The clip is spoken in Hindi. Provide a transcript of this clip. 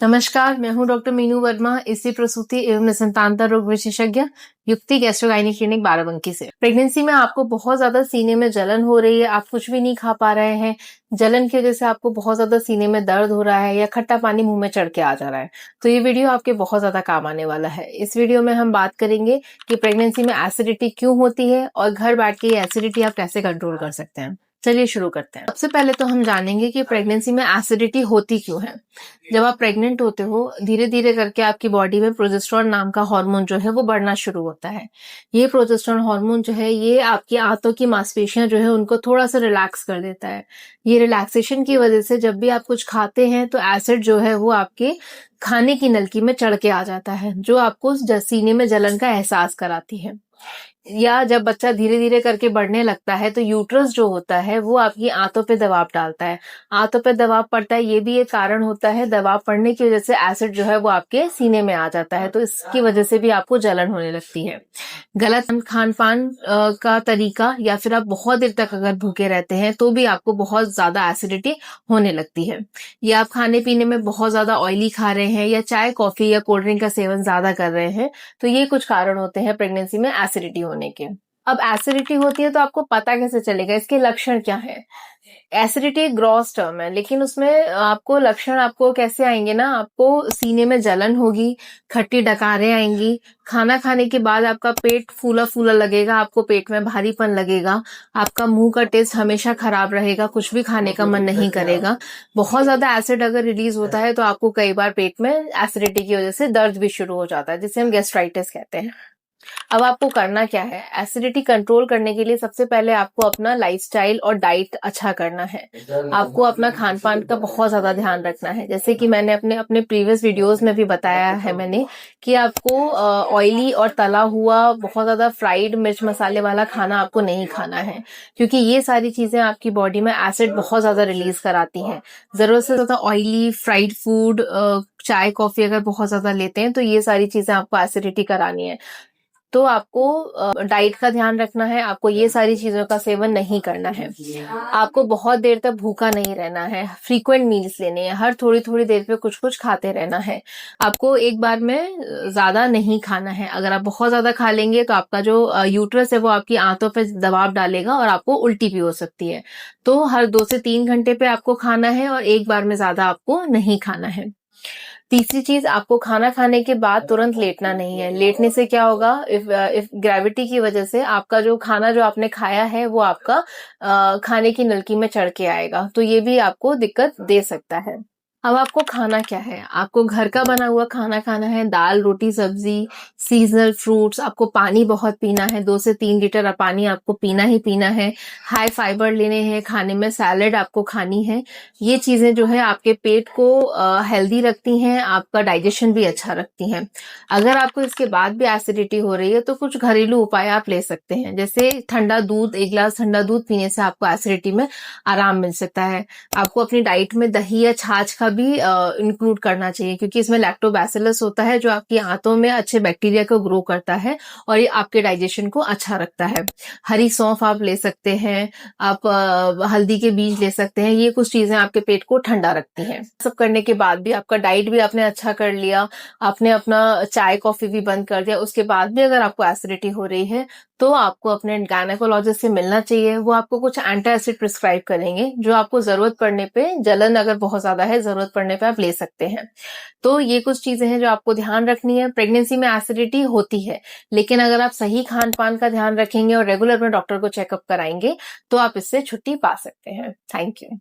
नमस्कार, मैं हूं डॉक्टर मीनू वर्मा, स्त्री प्रसूति एवं निसंतानता रोग विशेषज्ञ, युक्ति गैस्ट्रो क्लिनिक बाराबंकी से। प्रेगनेंसी में आपको बहुत ज्यादा सीने में जलन हो रही है, आप कुछ भी नहीं खा पा रहे हैं, जलन की वजह से आपको बहुत ज्यादा सीने में दर्द हो रहा है या खट्टा पानी मुंह में चढ़ के आ जा रहा है, तो ये वीडियो आपके बहुत ज्यादा काम आने वाला है। इस वीडियो में हम बात करेंगे कि प्रेगनेंसी में एसिडिटी क्यों होती है और घर बैठ के ये एसिडिटी आप कैसे कंट्रोल कर सकते हैं। चलिए शुरू करते हैं। सबसे पहले तो हम जानेंगे कि प्रेगनेंसी में एसिडिटी होती क्यों है। जब आप प्रेग्नेंट होते हो, धीरे धीरे करके आपकी बॉडी में प्रोजेस्टेरोन नाम का हार्मोन जो है वो बढ़ना शुरू होता है। ये प्रोजेस्टेरोन हार्मोन जो है ये आपकी आंतों की मांसपेशियां जो है उनको थोड़ा सा रिलैक्स कर देता है। ये रिलैक्सेशन की वजह से जब भी आप कुछ खाते हैं तो एसिड जो है वो आपके खाने की नलकी में चढ़ के आ जाता है, जो आपको सीने में जलन का एहसास कराती है। या जब बच्चा धीरे धीरे करके बढ़ने लगता है तो यूट्रस जो होता है वो आपकी आंतों पे दबाव डालता है। आंतों पे दबाव पड़ता है, ये भी एक कारण होता है। दबाव पड़ने की वजह से एसिड जो है वो आपके सीने में आ जाता है, तो इसकी वजह से भी आपको जलन होने लगती है। गलत खान पान का तरीका या फिर आप बहुत देर तक अगर भूखे रहते हैं तो भी आपको बहुत ज्यादा एसिडिटी होने लगती है। या आप खाने पीने में बहुत ज्यादा ऑयली खा रहे हैं या चाय कॉफी या कोल्ड ड्रिंक का सेवन ज्यादा कर रहे हैं, तो ये कुछ कारण होते हैं प्रेगनेंसी में एसिडिटी होने के। अब एसिडिटी होती है तो आपको पता कैसे चलेगा, इसके लक्षण क्या है। एसिडिटी एक ग्रॉस टर्म है, लेकिन उसमें आपको लक्षण आपको कैसे आएंगे ना, आपको सीने में जलन होगी, खट्टी डकारें आएंगी, खाना खाने के बाद आपका पेट फूला फूला लगेगा, आपको पेट में भारीपन लगेगा, आपका मुंह का टेस्ट हमेशा खराब रहेगा, कुछ भी खाने का मन नहीं करेगा। बहुत ज्यादा एसिड अगर रिलीज होता है तो आपको कई बार पेट में एसिडिटी की वजह से दर्द भी शुरू हो जाता है, जिसे हम गैस्ट्राइटिस कहते हैं। अब आपको करना क्या है, एसिडिटी कंट्रोल करने के लिए सबसे पहले आपको अपना लाइफस्टाइल और डाइट अच्छा करना है। आपको अपना खान पान का बहुत ज्यादा ध्यान रखना है। जैसे कि मैंने अपने प्रीवियस वीडियोस में भी बताया है मैंने कि आपको ऑयली और तला हुआ बहुत ज्यादा फ्राइड मिर्च मसाले वाला खाना आपको नहीं खाना है, क्योंकि ये सारी चीजें आपकी बॉडी में एसिड बहुत ज्यादा रिलीज कराती हैं। जरूरत से ज्यादा ऑयली फ्राइड फूड, चाय कॉफी अगर बहुत ज्यादा लेते हैं तो ये सारी चीजें आपको एसिडिटी करानी है। तो आपको डाइट का ध्यान रखना है, आपको ये सारी चीजों का सेवन नहीं करना है। आपको बहुत देर तक भूखा नहीं रहना है, फ्रीक्वेंट मील्स लेने हैं, हर थोड़ी थोड़ी देर पे कुछ कुछ खाते रहना है। आपको एक बार में ज्यादा नहीं खाना है। अगर आप बहुत ज्यादा खा लेंगे तो आपका जो यूट्रस है वो आपकी आंतों पे दबाव डालेगा और आपको उल्टी भी हो सकती है। तो हर 2 से 3 घंटे पे आपको खाना है और एक बार में ज्यादा आपको नहीं खाना है। तीसरी चीज, आपको खाना खाने के बाद तुरंत लेटना नहीं है। लेटने से क्या होगा, इफ ग्रेविटी की वजह से आपका जो खाना जो आपने खाया है वो आपका खाने की नलकी में चढ़ के आएगा, तो ये भी आपको दिक्कत दे सकता है। अब आपको खाना क्या है, आपको घर का बना हुआ खाना खाना है, दाल रोटी सब्जी, सीजनल फ्रूट्स। आपको पानी बहुत पीना है, 2 से 3 लीटर पानी आपको पीना ही पीना है। हाई फाइबर लेने हैं खाने में, सैलेड आपको खानी है। ये चीजें जो है आपके पेट को हेल्दी रखती हैं, आपका डाइजेशन भी अच्छा रखती हैं। अगर आपको इसके बाद भी एसिडिटी हो रही है तो कुछ घरेलू उपाय आप ले सकते हैं, जैसे ठंडा दूध, 1 गिलास ठंडा दूध पीने से आपको एसिडिटी में आराम मिल सकता है। आपको अपनी डाइट में दही या छाछ का भी इंक्लूड करना चाहिए, क्योंकि इसमें लैक्टोबैसिलस होता है जो आपकी आंतों में अच्छे बैक्टीरिया को ग्रो करता है और ये आपके डाइजेशन को अच्छा रखता है। हरी सौंफ आप ले सकते हैं, आप हल्दी के बीज ले सकते हैं, ये कुछ चीजें आपके पेट को ठंडा रखती हैं। सब करने के बाद भी आपका डाइट भी आपने अच्छा कर लिया, आपने अपना चाय कॉफी भी बंद कर दिया, उसके बाद भी अगर आपको एसिडिटी हो रही है तो आपको अपने गायनेकोलॉजिस्ट से मिलना चाहिए। वो आपको कुछ एंटी एसिड प्रिस्क्राइब करेंगे, जो आपको जरूरत पड़ने पे, जलन अगर बहुत ज्यादा है, जरूरत पड़ने पे आप ले सकते हैं। तो ये कुछ चीजें हैं जो आपको ध्यान रखनी है। प्रेगनेंसी में एसिडिटी होती है, लेकिन अगर आप सही खान पान का ध्यान रखेंगे और रेगुलर में डॉक्टर को चेकअप कराएंगे तो आप इससे छुट्टी पा सकते हैं। Thank you.